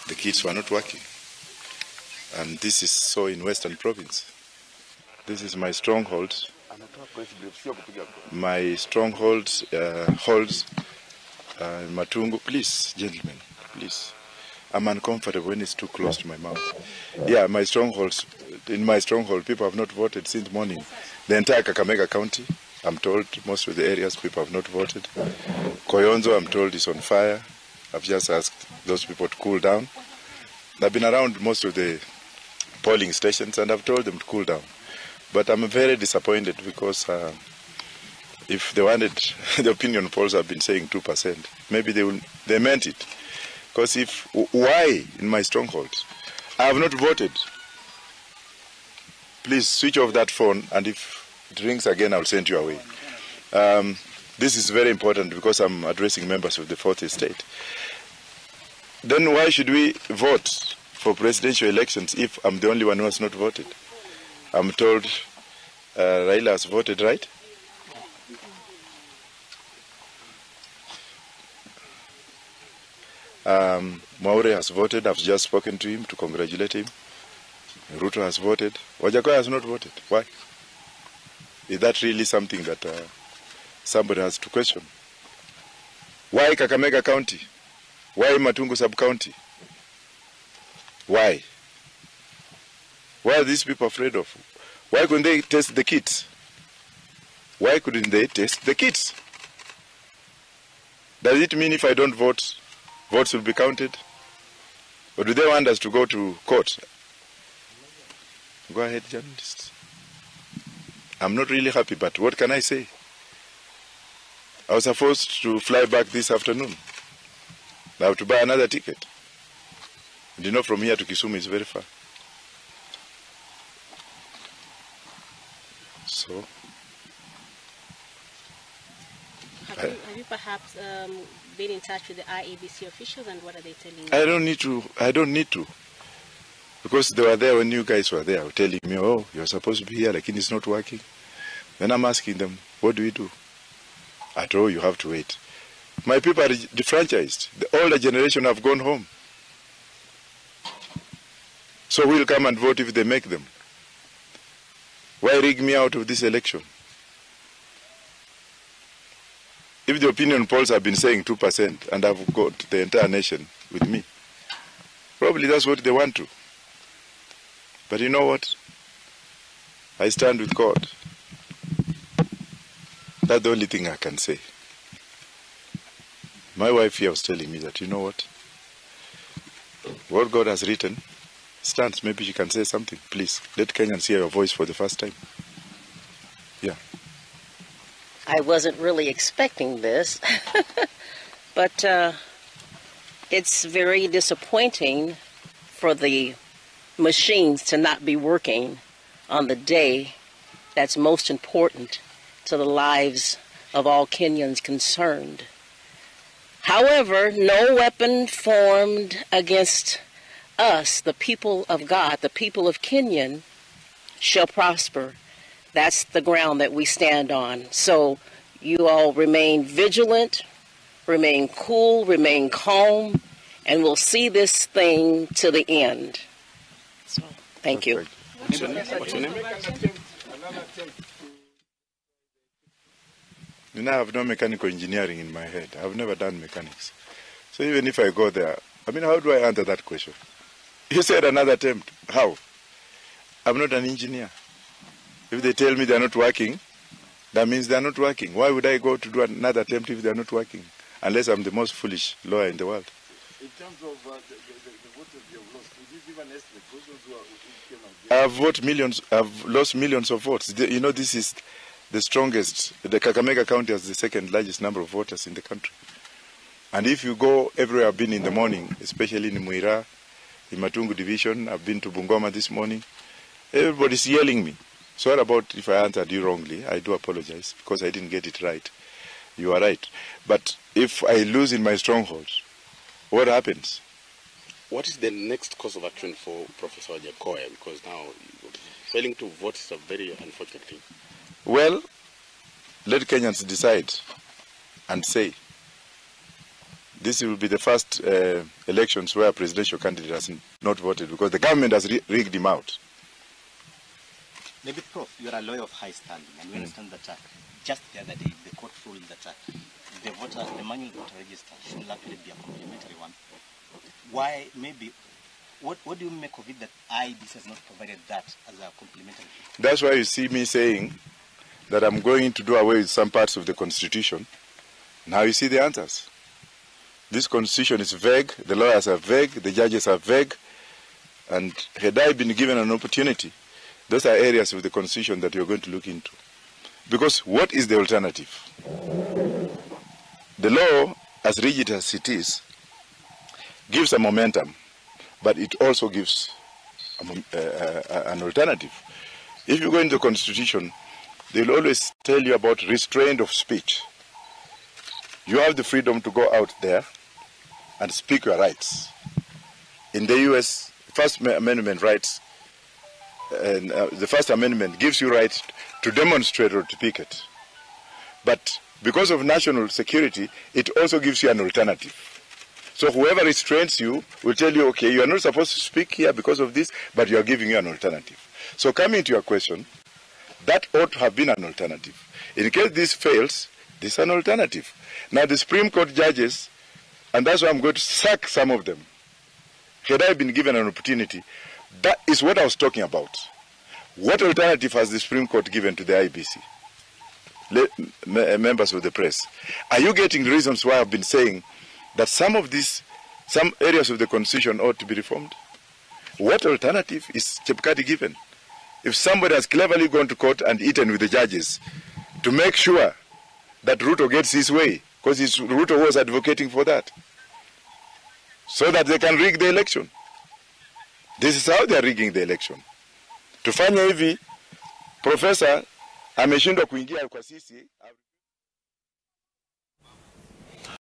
the kits were not working. And this is so in Western Province. This is my stronghold. My stronghold holds Matungu. Please, gentlemen, please. I'm uncomfortable when it's too close to my mouth. Yeah, my strongholds. In my stronghold, people have not voted since morning. The entire Kakamega County, I'm told, most of the areas people have not voted. Koyonzo, I'm told, is on fire. I've just asked those people to cool down. I've been around most of the polling stations and I've told them to cool down. But I'm very disappointed because if they wanted, the opinion polls have been saying 2%. Maybe they meant it. Because why in my strongholds? I have not voted. Please switch off that phone, and if it rings again, I'll send you away. This is very important because I'm addressing members of the Fourth Estate. Then why should we vote for presidential elections if I'm the only one who has not voted? I'm told Raila has voted, right? Maure has voted. I've just spoken to him to congratulate him. Ruto has voted. Wajackoyah has not voted. Why? Is that really something that somebody has to question? Why Kakamega County? Why Matungu Sub-County? Why? Why are these people afraid of? Why couldn't they test the kits? Why couldn't they test the kits? Does it mean if I don't vote, votes will be counted? Or do they want us to go to court? Go ahead, journalists. I'm not really happy, but what can I say? I was supposed to fly back this afternoon. I have to buy another ticket. And you know, from here to Kisumu is very far. So, have you perhaps been in touch with the IEBC officials, and what are they telling you? I don't need to. Because they were there when you guys were there, telling me, oh, you're supposed to be here, like it's not working. Then I'm asking them, what do we do? At all, you have to wait. My people are defranchised. The older generation have gone home. So we'll come and vote if they make them. Why rig me out of this election? If the opinion polls have been saying 2% and I've got the entire nation with me, probably that's what they want to. But you know what? I stand with God. That's the only thing I can say. My wife here was telling me that, you know what God has written stands. Maybe she can say something. Please, let Kenyans hear your voice for the first time. Yeah. I wasn't really expecting this, but it's very disappointing for the machines to not be working on the day that's most important to the lives of all Kenyans concerned. However, no weapon formed against us, the people of God, the people of Kenya, shall prosper. That's the ground that we stand on. So you all remain vigilant, remain cool, remain calm, and we'll see this thing to the end. So, thank you. What's your name? What's your name? You know, I have no mechanical engineering in my head. I've never done mechanics. So even if I go there, I mean, how do I answer that question? You said another attempt. How? I'm not an engineer. If they tell me they're not working, that means they're not working. Why would I go to do another attempt if they're not working? Unless I'm the most foolish lawyer in the world. In terms of the voters you have lost, would you give an estimate? I've lost millions of votes. You know, this is the strongest. The Kakamega County has the second largest number of voters in the country. And if you go everywhere I've been in the morning, especially in Muira, in Matungu Division, I've been to Bungoma this morning, everybody's yelling me. Sorry about if I answered you wrongly. I do apologize because I didn't get it right. You are right. But if I lose in my strongholds, what happens? What is the next course of action for Professor Wajackoyah? Because now failing to vote is a very unfortunate thing. Well, let Kenyans decide and say, this will be the first elections where a presidential candidate has not voted because the government has rigged him out. Maybe, Prof, you are a lawyer of high standing, and we understand that just the other day the court ruled that the manual voter register should actually be a complementary one. Why, maybe, what do you make of it that IEBC has not provided that as a complementary? That's why you see me saying that I'm going to do away with some parts of the Constitution. Now you see the answers. This Constitution is vague, the lawyers are vague, the judges are vague, and had I been given an opportunity, those are areas of the Constitution that you're going to look into. Because what is the alternative? The law, as rigid as it is, gives a momentum, but it also gives an alternative. If you go into the Constitution, they'll always tell you about restraint of speech. You have the freedom to go out there and speak your rights. In the U.S., First Amendment rights, and the First Amendment gives you right to demonstrate or to picket. But because of national security, it also gives you an alternative. So whoever restrains you will tell you, okay, you are not supposed to speak here because of this, but you are giving you an alternative. So coming to your question, that ought to have been an alternative. In case this fails, this is an alternative. Now the Supreme Court judges, and that's why I'm going to sack some of them. Had I been given an opportunity, that is what I was talking about. What alternative has the Supreme Court given to the IEBC? Members of the press, are you getting reasons why I've been saying that some areas of the Constitution ought to be reformed? What alternative is Chebukati given? If somebody has cleverly gone to court and eaten with the judges to make sure that Ruto gets his way, because Ruto was advocating for that, so that they can rig the election. This is how they are rigging the election. Tufanya hivi, Professor ameshindwa kuingia kwa sisi.